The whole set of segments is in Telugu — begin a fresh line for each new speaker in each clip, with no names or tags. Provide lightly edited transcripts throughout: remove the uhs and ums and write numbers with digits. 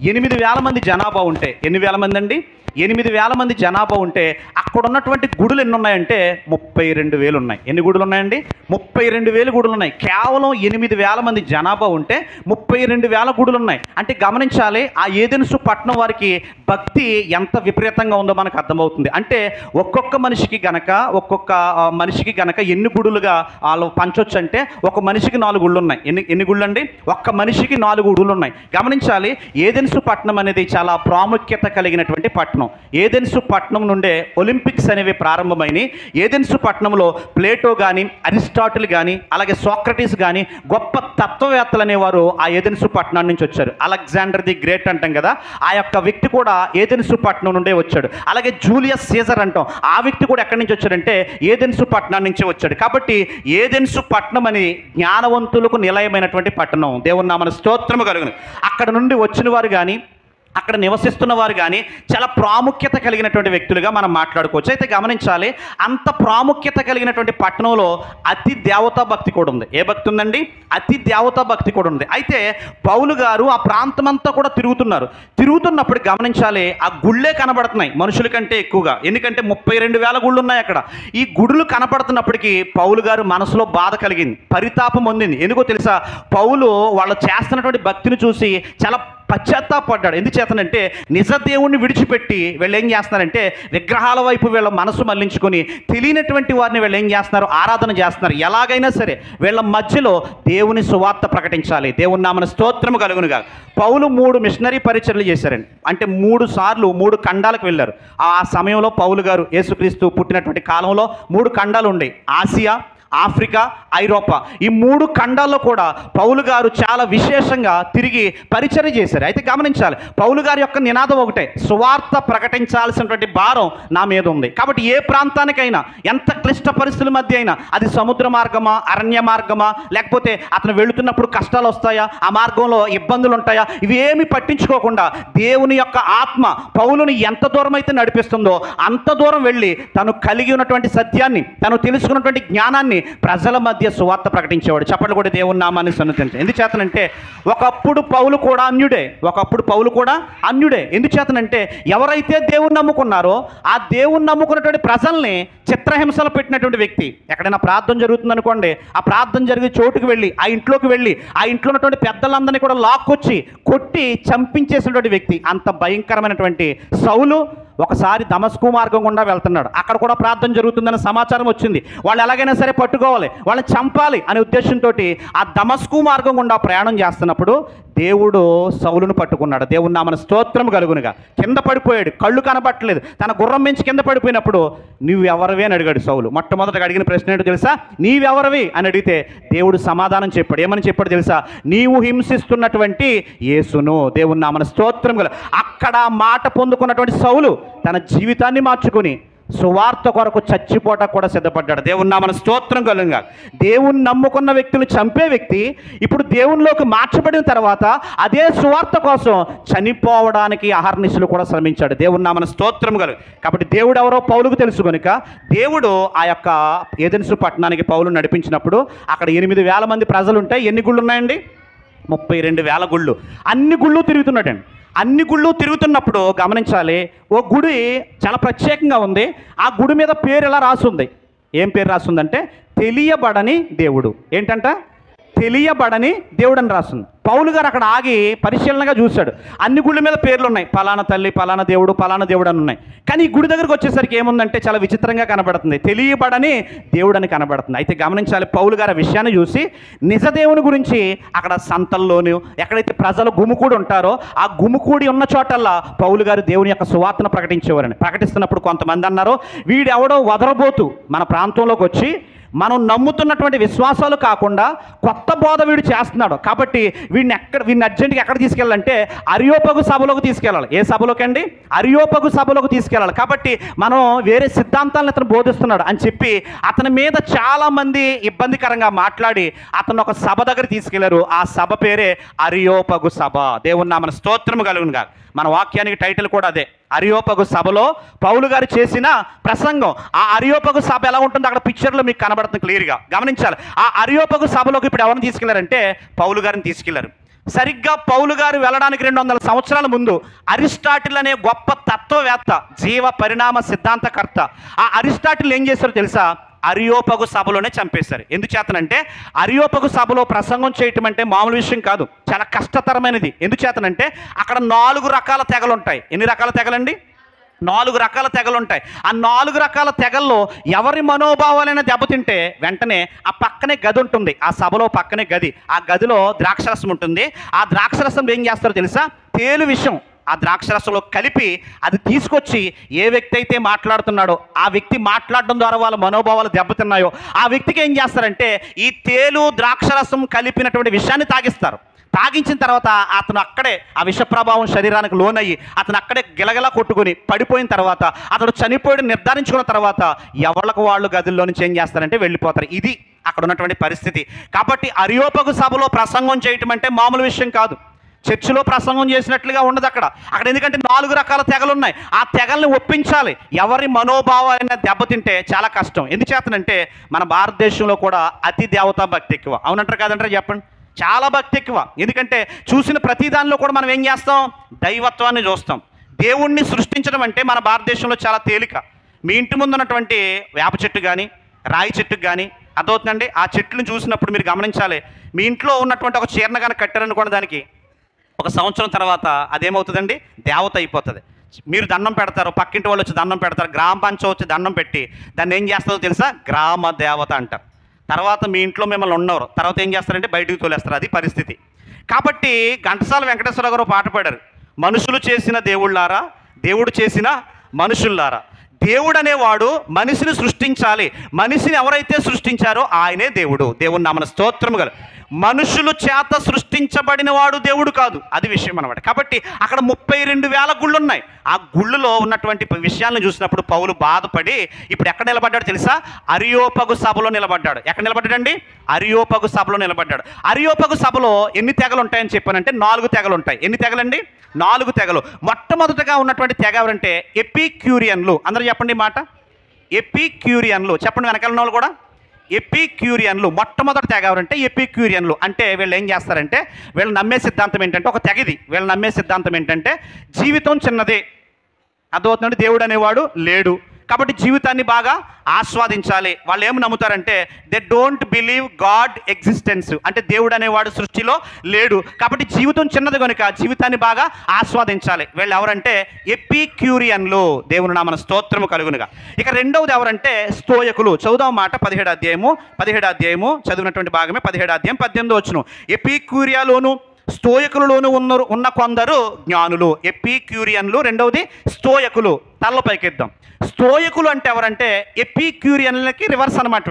8,000 మంది జనాభా ఉంటే, ఎన్ని వేల మంది అండి? 8,000 మంది జనాభా ఉంటే అక్కడ ఉన్నటువంటి గుడులు ఎన్ని ఉన్నాయంటే 32,000 ఉన్నాయి. ఎన్ని గుడులు ఉన్నాయండి? 32,000 గుడులు ఉన్నాయి. కేవలం 8,000 మంది జనాభా ఉంటే 32,000 గుడులు ఉన్నాయి. అంటే గమనించాలి, ఆ ఏదెన్సు పట్టణం వారికి భక్తి ఎంత విపరీతంగా ఉందో మనకు అర్థమవుతుంది. అంటే ఒక్కొక్క మనిషికి గనక ఎన్ని గుడులుగా వాళ్ళు పంచొచ్చు అంటే, ఒక మనిషికి 4 గుళ్ళు ఉన్నాయి. ఎన్ని గుళ్ళు అండి? ఒక్క మనిషికి 4 గుడులు ఉన్నాయి. గమనించాలి, ఏదెన్సు పట్టణం అనేది చాలా ప్రాముఖ్యత కలిగినటువంటి పట్టణం. ఏదెన్సు పట్టణం నుండే ఒలింపిక్స్ అనేవి ప్రారంభమైనవి. ఏదెన్సు పట్టణంలో ప్లేటో కానీ, అరిస్టాటిల్ కానీ, అలాగే సోక్రటీస్ కానీ గొప్ప తత్వవేత్తలు అనేవారు ఆ ఏదెన్సు పట్టణం నుంచి వచ్చారు. అలెగ్జాండర్ ది గ్రేట్ అంటాం కదా, ఆ యొక్క వ్యక్తి కూడా ఏదెన్సు పట్టణం నుండే వచ్చాడు. అలాగే జూలియస్ సీజర్ అంటాం, ఆ వ్యక్తి కూడా ఎక్కడి నుంచి వచ్చాడంటే ఏదెన్సు పట్టణం నుంచి వచ్చాడు. కాబట్టి ఏదెన్సు పట్టణం అని జ్ఞానవంతులకు నిలయమైనటువంటి పట్టణం. దేవుని నామమున స్తోత్రము కలుగును. అక్కడ నుండి వచ్చిన వారు కానీ, అక్కడ నివసిస్తున్న వారు కానీ చాలా ప్రాముఖ్యత కలిగినటువంటి వ్యక్తులుగా మనం మాట్లాడుకోవచ్చు. అయితే గమనించాలి, అంత ప్రాముఖ్యత కలిగినటువంటి పట్టణంలో అతి దేవతా భక్తి కూడా ఉంది. ఏ భక్తి ఉందండి? అతి దేవతా భక్తి కూడా ఉంది. అయితే పౌలు గారు ఆ ప్రాంతమంతా కూడా తిరుగుతున్నప్పుడు గమనించాలి, ఆ గుళ్ళే కనబడుతున్నాయి మనుషుల కంటే ఎక్కువగా. ఎందుకంటే 32,000 గుళ్ళు ఉన్నాయి అక్కడ. ఈ గుడులు కనపడుతున్నప్పటికీ పౌలు గారు మనసులో బాధ కలిగింది, పరితాపం పొందింది. ఎందుకో తెలుసా? పౌలు వాళ్ళు చేస్తున్నటువంటి భక్తిని చూసి చాలా పశ్చాత్తాపడ్డాడు. ఎందుచేతనంటే నిజ దేవుణ్ణి విడిచిపెట్టి వీళ్ళు ఏం చేస్తున్నారంటే విగ్రహాల వైపు వీళ్ళ మనసు మళ్లించుకొని తెలియనటువంటి వారిని వీళ్ళు ఏం చేస్తున్నారు? ఆరాధన చేస్తున్నారు. ఎలాగైనా సరే వీళ్ళ మధ్యలో దేవుని సువార్త ప్రకటించాలి. దేవుని నామమున స్తోత్రము కలుగునుగా. పౌలు 3 మిషనరీ పరిచర్యలు చేశారండి. అంటే 3 సార్లు 3 ఖండాలకు వెళ్ళారు. ఆ సమయంలో పౌలు గారు యేసుక్రీస్తు పుట్టినటువంటి కాలంలో 3 ఖండాలు ఉండేవి: ఆసియా, ఆఫ్రికా, ఐరోపా. ఈ 3 ఖండాల్లో కూడా పౌలు గారు చాలా విశేషంగా తిరిగి పరిచర్య చేశారు. అయితే గమనించాలి, పౌలు గారి యొక్క నినాదం ఒకటే: సువార్త ప్రకటించాల్సినటువంటి భారం నా మీద ఉంది. కాబట్టి ఏ ప్రాంతానికైనా, ఎంత క్లిష్ట పరిస్థితుల మధ్య అయినా, అది సముద్ర మార్గమా, అరణ్య మార్గమా, లేకపోతే అతను వెళుతున్నప్పుడు కష్టాలు వస్తాయా, ఆ మార్గంలో ఇబ్బందులు ఉంటాయా, ఇవి ఏమి పట్టించుకోకుండా దేవుని యొక్క ఆత్మ పౌలుని ఎంత దూరం అయితే నడిపిస్తుందో అంత దూరం వెళ్ళి తను కలిగి ఉన్నటువంటి సత్యాన్ని, తను తెలుసుకున్నటువంటి జ్ఞానాన్ని ప్రజల మధ్య సువార్త ప్రకటించేవాడు. చప్పట్లు కూడా దేవుని నామాన్ని సన్నుతించాడు. ఎందుచేతనంటే ఒకప్పుడు పౌలు కూడా అన్యుడే. ఎందుచేతనంటే ఎవరైతే దేవుని నమ్ముకున్నారో ఆ దేవుని నమ్ముకున్నటువంటి ప్రజల్ని చిత్రహింసలు పెట్టినటువంటి వ్యక్తి. ఎక్కడైనా ప్రార్థన జరుగుతుందనుకోండి, ఆ ప్రార్థన జరిగే చోటుకు వెళ్ళి, ఆ ఇంట్లోకి వెళ్ళి, ఆ ఇంట్లో ఉన్నటువంటి పెద్దలందరినీ కూడా లాక్కొచ్చి కొట్టి చంపించేసినటువంటి వ్యక్తి. అంత భయంకరమైనటువంటి సౌలు ఒకసారి దమస్కు మార్గం గుండా వెళ్తున్నాడు. అక్కడ కూడా ప్రార్థన జరుగుతుందన్న సమాచారం వచ్చింది. వాళ్ళు ఎలాగైనా సరే పట్టుకోవాలి, వాళ్ళని చంపాలి అనే ఉద్దేశంతో ఆ దమస్కు మార్గం గుండా ప్రయాణం చేస్తున్నప్పుడు దేవుడు సౌలును పట్టుకున్నాడు. దేవుని నామమున స్తోత్రం కలుగునుగా. కింద పడిపోయాడు, కళ్ళు కనబట్టలేదు. తన గుర్రం మించి కింద పడిపోయినప్పుడు నువ్వెవరివి అని అడిగాడు సౌలు. మొట్టమొదటిగా అడిగిన ప్రశ్న ఏంటో తెలుసా? నీవెవరివి అని అడిగితే దేవుడు సమాధానం చెప్పాడు. ఏమని చెప్పాడు తెలుసా? నీవు హింసిస్తున్నటువంటి యేసును. దేవుని నామమున స్తోత్రం కలుగు. అక్కడ మాట పొందుకున్నటువంటి సౌలు తన జీవితాన్ని మార్చుకుని సువార్త కొరకు చచ్చిపోట కూడా సిద్ధపడ్డాడు. దేవుని నామమున స్తోత్రం కలుగుగా. దేవుని నమ్ముకున్న వ్యక్తులు చంపే వ్యక్తి ఇప్పుడు దేవునిలోకి మార్చబడిన తర్వాత అదే సువార్త కోసం చనిపోవడానికి అహర్నిశలు కూడా శ్రమించాడు. దేవుని నామమున స్తోత్రం కలుగు. కాబట్టి దేవుడు ఎవరో పౌలుకు తెలుసు కనుక దేవుడు ఆ యొక్క ఏదెన్సు పట్టణానికి పౌలు నడిపించినప్పుడు అక్కడ 8,000 మంది ప్రజలు ఉంటే ఎన్ని గుళ్ళు ఉన్నాయండి? 32,000 గుళ్ళు. అన్ని గుళ్ళు తిరుగుతున్నాడండి. అన్ని గుళ్ళు తిరుగుతున్నప్పుడు గమనించాలి, ఓ గుడి చాలా ప్రత్యేకంగా ఉంది. ఆ గుడి మీద పేరు ఎలా రాసుంది? ఏం పేరు రాసుందంటే తెలియబడని దేవుడు. ఏంటంట? తెలియబడని దేవుడు అని రాస్తుంది. పౌలు గారు అక్కడ ఆగి పరిశీలనగా చూశాడు. అన్ని గుళ్ళ మీద పేర్లు ఉన్నాయి, పలానా తల్లి, పలానా దేవుడు అని ఉన్నాయి. కానీ ఈ గుడి దగ్గరకు వచ్చేసరికి ఏముందంటే చాలా విచిత్రంగా కనబడుతుంది, తెలియబడని దేవుడు అని కనబడుతుంది. అయితే గమనించాలి, పౌలు గారు ఆ విషయాన్ని చూసి నిజ దేవుని గురించి అక్కడ సంతల్లోనూ ఎక్కడైతే ప్రజలు గుమికూడి ఉంటారో ఆ గుమికూడి ఉన్న చోటల్లా పౌలు గారు దేవుని యొక్క సువార్తను ప్రకటించేవారని. ప్రకటిస్తున్నప్పుడు కొంతమంది అన్నారు, వీడెవడో వదరబోతు మన ప్రాంతంలోకి వచ్చి మనం నమ్ముతున్నటువంటి విశ్వాసాలు కాకుండా కొత్త బోధ వీడు చేస్తున్నాడు. కాబట్టి వీడిని అర్జెంట్గా ఎక్కడ తీసుకెళ్ళాలంటే అరియోపగు సభలోకి తీసుకెళ్ళాలి. ఏ సభలోకి అండి? అరియోపగు సభలోకి తీసుకెళ్ళాలి. కాబట్టి మనం వేరే సిద్ధాంతాలను అతను బోధిస్తున్నాడు అని చెప్పి అతని మీద చాలామంది ఇబ్బందికరంగా మాట్లాడి అతను ఒక సభ దగ్గర తీసుకెళ్లారు. ఆ సభ పేరే అరియోపగు సభ. దేవుని నామమున స్తోత్రము కలుగునుగా. మన వాక్యానికి టైటిల్ కూడా అదే, అరియోపగు సభలో పౌలు గారు చేసిన ప్రసంగం. ఆ అరియోపగు సభ ఎలా ఉంటుందో అక్కడ పిక్చర్లో మీకు కనబడుతుంది క్లియర్గా. గమనించాలి, ఆ అరియోపగు సభలోకి ఇప్పుడు ఎవరిని తీసుకెళ్లారంటే పౌలు గారిని తీసుకెళ్లారు. సరిగ్గా పౌలు గారు వెళ్ళడానికి 200 సంవత్సరాల ముందు అరిస్టాటిల్ అనే గొప్ప తత్వవేత్త, జీవ పరిణామ సిద్ధాంతకర్త, ఆ అరిస్టాటిల్ ఏం చేశారో తెలుసా? అరియోపగు సభలోనే చంపేశారు. ఎందుచేతనంటే అరియోపగు సభలో ప్రసంగం చేయటం అంటే మామూలు విషయం కాదు, చాలా కష్టతరమైనది. ఎందుచేతనంటే అక్కడ 4 రకాల తెగలు ఉంటాయి. ఎన్ని రకాల తెగలండి? 4 రకాల తెగలు ఉంటాయి. ఆ 4 రకాల తెగల్లో ఎవరి మనోభావాలైనా దెబ్బతింటే వెంటనే ఆ పక్కనే గది ఉంటుంది, ఆ సభలో పక్కనే గది, ఆ గదిలో ద్రాక్షరసం ఉంటుంది. ఆ ద్రాక్షరసం ఏం చేస్తారో తెలుసా? తేలు విషం ఆ ద్రాక్షరసంలో కలిపి అది తీసుకొచ్చి ఏ వ్యక్తి అయితే మాట్లాడుతున్నాడో ఆ వ్యక్తి మాట్లాడడం ద్వారా వాళ్ళ మనోభావాలు దెబ్బతిన్నాయో ఆ వ్యక్తికి ఏం చేస్తారంటే ఈ తేలు ద్రాక్షరసం కలిపినటువంటి విషయాన్ని తాగిస్తారు. తాగించిన తర్వాత అతను అక్కడే ఆ విష ప్రభావం శరీరానికి లోనయ్యి అతను అక్కడే గిలగిలా కొట్టుకుని పడిపోయిన తర్వాత అతడు చనిపోయి నిర్ధారించుకున్న తర్వాత ఎవరికి వాళ్ళు గదుల్లో నుంచి ఏం చేస్తారంటే వెళ్ళిపోతారు. ఇది అక్కడ ఉన్నటువంటి పరిస్థితి. కాబట్టి అరియోపగు సభలో ప్రసంగం చేయటం అంటే మామూలు విషయం కాదు. చర్చిలో ప్రసంగం చేసినట్లుగా ఉండదు అక్కడ. ఎందుకంటే 4 రకాల తెగలు ఉన్నాయి. ఆ తెగల్ని ఒప్పించాలి. ఎవరి మనోభావాలైనా దెబ్బతింటే చాలా కష్టం. ఎందుచేతనంటే మన భారతదేశంలో కూడా అతి దేవతా భక్తి ఎక్కువ. అవునంటారు కాదంటారు చెప్పండి? చాలా భక్తి ఎక్కువ. ఎందుకంటే చూసిన ప్రతి దానిలో కూడా మనం ఏం చేస్తాం? దైవత్వాన్ని చూస్తాం. దేవుణ్ణి సృష్టించడం అంటే మన భారతదేశంలో చాలా తేలిక. మీ ఇంటి ముందు ఉన్నటువంటి వేప చెట్టు కానీ రాయి చెట్టుకు కానీ అదవుతుందండి, ఆ చెట్లను చూసినప్పుడు మీరు గమనించాలి. మీ ఇంట్లో ఉన్నటువంటి ఒక చీరన కానీ కట్టారనుకోండి, దానికి 1 సంవత్సరం తర్వాత అదేమవుతుందండి? దేవత అయిపోతుంది. మీరు దండం పెడతారు, పక్కింటి వాళ్ళు వచ్చి దండం పెడతారు, గ్రామ పంచాయతీ వచ్చి దండం పెట్టి దాన్ని ఏం చేస్తారో తెలుసా? గ్రామ దేవత అంటారు. తర్వాత మీ ఇంట్లో మిమ్మల్ని ఉన్నవారు తర్వాత ఏం చేస్తారంటే బయటికి తోలేస్తారు. అది పరిస్థితి. కాబట్టి ఘంటసాల వెంకటేశ్వర గారు పాట పాడారు, మనుషులు చేసిన దేవుళ్ళారా, దేవుడు చేసిన మనుషుల్లారా. దేవుడు అనేవాడు మనిషిని సృష్టించాలి. మనిషిని ఎవరైతే సృష్టించారో ఆయనే దేవుడు. దేవుని నామన స్తోత్రము గల. మనుషులు చేత సృష్టించబడిన వాడు దేవుడు కాదు. అది విషయం అన్నమాట. కాబట్టి అక్కడ 32,000 గుళ్ళు ఉన్నాయి. ఆ గుళ్ళులో ఉన్నటువంటి విషయాలను చూసినప్పుడు పౌలు బాధపడి ఇప్పుడు ఎక్కడ నిలబడ్డాడు తెలుసా? అరియోపగు సభలో నిలబడ్డాడు. ఎక్కడ నిలబడ్డాడండి? అరియోపగు సభలో నిలబడ్డాడు. అరియోపగు సభలో ఎన్ని తెగలు ఉంటాయని చెప్పానంటే 4 తెగలు ఉంటాయి. ఎన్ని తెగలండి? 4 తెగలు. మొట్టమొదటగా ఉన్నటువంటి తెగ ఎవరంటే ఎపిక్యూరియన్లు. అందరూ చెప్పండి మాట. ఎపిక్యూరియన్లు చెప్పండి, వెనకాల వాళ్ళు కూడా. ఎపిక్యూరియన్లు మొట్టమొదటి తెగ ఎవరంటే ఎపిక్యూరియన్లు. అంటే వీళ్ళు ఏం చేస్తారంటే వీళ్ళు నమ్మే సిద్ధాంతం ఏంటంటే ఒక తెగది. వీళ్ళు నమ్మే సిద్ధాంతం ఏంటంటే జీవితం చిన్నదే, అర్థమవుతుందండి, దేవుడు అనేవాడు లేడు, కాబట్టి జీవితాన్ని బాగా ఆస్వాదించాలి. వాళ్ళు ఏమి నమ్ముతారంటే they don't believe god existence, అంటే దేవుడు అనేవాడు సృష్టిలో లేడు, కాబట్టి జీవితం చిన్నది కనుక జీవితాన్ని బాగా ఆస్వాదించాలి. వీళ్ళు ఎవరంటే ఎపిక్యూరియన్లు. దేవుని నామన స్తోత్రము కలుగునుగా. ఇక రెండవది ఎవరంటే స్తోయకులు. చదువుదాం మాట 17వ అధ్యాయము చదివినటువంటి భాగమే 17వ అధ్యాయం 18వ వచనం. ఎపిక్యూరియాలోను స్తోయకులలోను ఉన్న కొందరు జ్ఞానులు. ఎపిక్యూరియన్లు, రెండవది స్తోయకులు. తల్ల పైకెద్దాం. స్తోయకులు అంటే ఎవరంటే ఎపిక్యూరియన్లకి రివర్స్ అనమాట.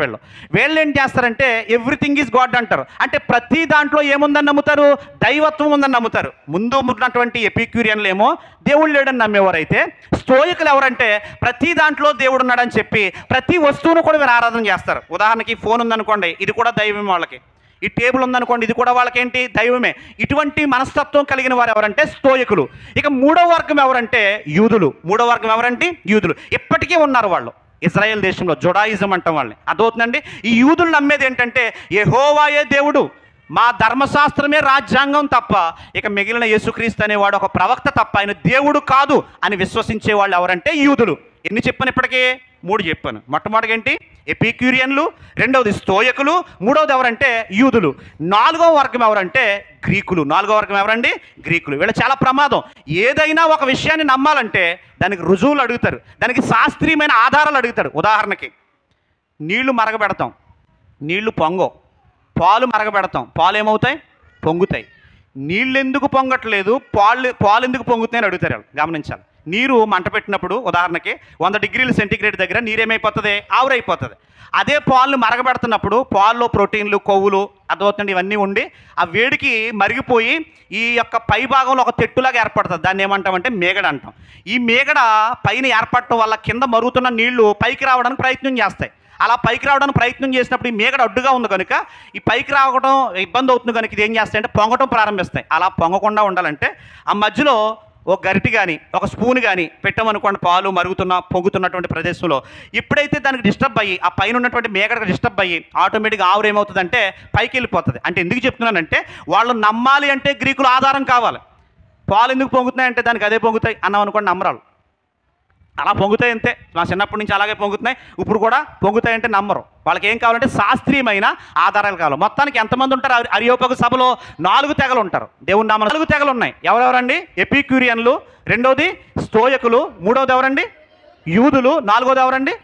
వీళ్ళు ఏం చేస్తారంటే ఎవ్రీథింగ్ ఈజ్ గాడ్ అంటారు. అంటే ప్రతి దాంట్లో ఏముందని నమ్ముతారు? దైవత్వం ఉందని నమ్ముతారు. ముందు ఉన్నటువంటి ఎపిక్యూరియన్లు ఏమో దేవుడు లేడని నమ్మేవారైతే స్తోయకులు ఎవరంటే ప్రతి దాంట్లో దేవుడు ఉన్నాడని చెప్పి ప్రతి వస్తువును కూడా వీరు ఆరాధన చేస్తారు. ఉదాహరణకి ఫోన్ ఉందనుకోండి, ఇది కూడా దైవమే వాళ్ళకి. ఈ టేబుల్ ఉందనుకోండి, ఇది కూడా వాళ్ళకేంటి? దైవమే. ఇటువంటి మనస్తత్వం కలిగిన వారు ఎవరంటే స్తోయకులు. ఇక 3వ వర్గం ఎవరంటే యూదులు. 3వ వర్గం ఎవరంటే యూదులు. ఇప్పటికీ ఉన్నారు వాళ్ళు ఇజ్రాయెల్ దేశంలో. జుడాయిజం అంటాం వాళ్ళని. అదవుతుందండి. ఈ యూదులు నమ్మేది ఏంటంటే యెహోవాయే దేవుడు, మా ధర్మశాస్త్రమే రాజ్యాంగం తప్ప ఇక మిగిలిన యేసుక్రీస్తు అనేవాడు ఒక ప్రవక్త తప్ప ఆయన దేవుడు కాదు అని విశ్వసించే వాళ్ళు ఎవరంటే యూదులు. ఎన్ని చెప్పాను ఇప్పటికే? 3 చెప్పాను. మొట్టమొదటిగా ఏంటి? ఎపిక్యూరియన్లు, రెండవది స్తోయకులు, మూడవది ఎవరంటే యూదులు. 4వ వర్గం ఎవరంటే గ్రీకులు. 4వ వర్గం ఎవరండి? గ్రీకులు. వీళ్ళు చాలా ప్రమాదం. ఏదైనా ఒక విషయాన్ని నమ్మాలంటే దానికి రుజువులు అడుగుతారు, దానికి శాస్త్రీయమైన ఆధారాలు అడుగుతారు. ఉదాహరణకి నీళ్లు మరగబెడతాం, నీళ్లు పొంగవు. పాలు మరగబెడతాం, పాలు ఏమవుతాయి? పొంగుతాయి. నీళ్ళు ఎందుకు పొంగట్లేదు, పాలు ఎందుకు పొంగుతాయని అడుగుతారు వాళ్ళు. గమనించాలి. నీరు మంట పెట్టినప్పుడు ఉదాహరణకి 100 డిగ్రీల సెంటీగ్రేడ్ దగ్గర నీరు ఏమైపోతుంది? ఆవిరైపోతుంది. అదే పాలను మరగబెడుతున్నప్పుడు పాల్లో ప్రోటీన్లు, కొవ్వులు, అర్థమవుతుంది, ఇవన్నీ ఉండి ఆ వేడికి మరిగిపోయి ఈ యొక్క పై భాగంలో ఒక తెట్టులాగా ఏర్పడుతుంది. దాన్ని ఏమంటామంటే మేగడ అంటాం. ఈ మేగడ పైన ఏర్పడటం వల్ల కింద మరుగుతున్న నీళ్లు పైకి రావడానికి ప్రయత్నం చేస్తాయి. అలా పైకి రావడానికి ప్రయత్నం చేసినప్పుడు ఈ మేగడ అడ్డుగా ఉంది కనుక ఈ పైకి రావడం ఇబ్బంది అవుతుంది కనుక ఇది ఏం చేస్తాయంటే పొంగటం ప్రారంభిస్తాయి. అలా పొంగకుండా ఉండాలంటే ఆ మధ్యలో ఒక గరిటె కానీ ఒక స్పూన్ కానీ పెట్టామనుకోండి, పాలు పొంగుతున్నటువంటి ప్రదేశంలో ఎప్పుడైతే దానికి డిస్టర్బ్ అయ్యి ఆ పైన ఉన్నటువంటి మేకడకు డిస్టర్బ్ అయ్యి ఆటోమేటిక్గా ఆవిరి ఏమవుతుందంటే పైకి వెళ్ళిపోతుంది. అంటే ఎందుకు చెప్తున్నానంటే వాళ్ళు నమ్మాలి అంటే గ్రీకులు ఆధారం కావాలి. పాలు ఎందుకు పొంగుతున్నాయంటే దానికి అదే పొంగుతాయి అన్నాం అనుకోండి, నమ్మరాలు. అలా పొంగుతాయి అంతే, మా చిన్నప్పటి నుంచి అలాగే పొంగుతున్నాయి, ఇప్పుడు కూడా పొంగుతాయంటే నమ్మరు. వాళ్ళకి ఏం కావాలంటే శాస్త్రీయమైన ఆధారాలు కావాలి. మొత్తానికి ఎంతమంది ఉంటారు అరియోపగు సభలో? 4 తెగలు ఉంటారు. దేవుని నామ 4 తెగలు ఉన్నాయి. ఎవరెవరండి? ఎపిక్యూరియన్లు, రెండోది స్తోయకులు, మూడవది ఎవరండి? యూదులు, నాలుగోది ఎవరండి?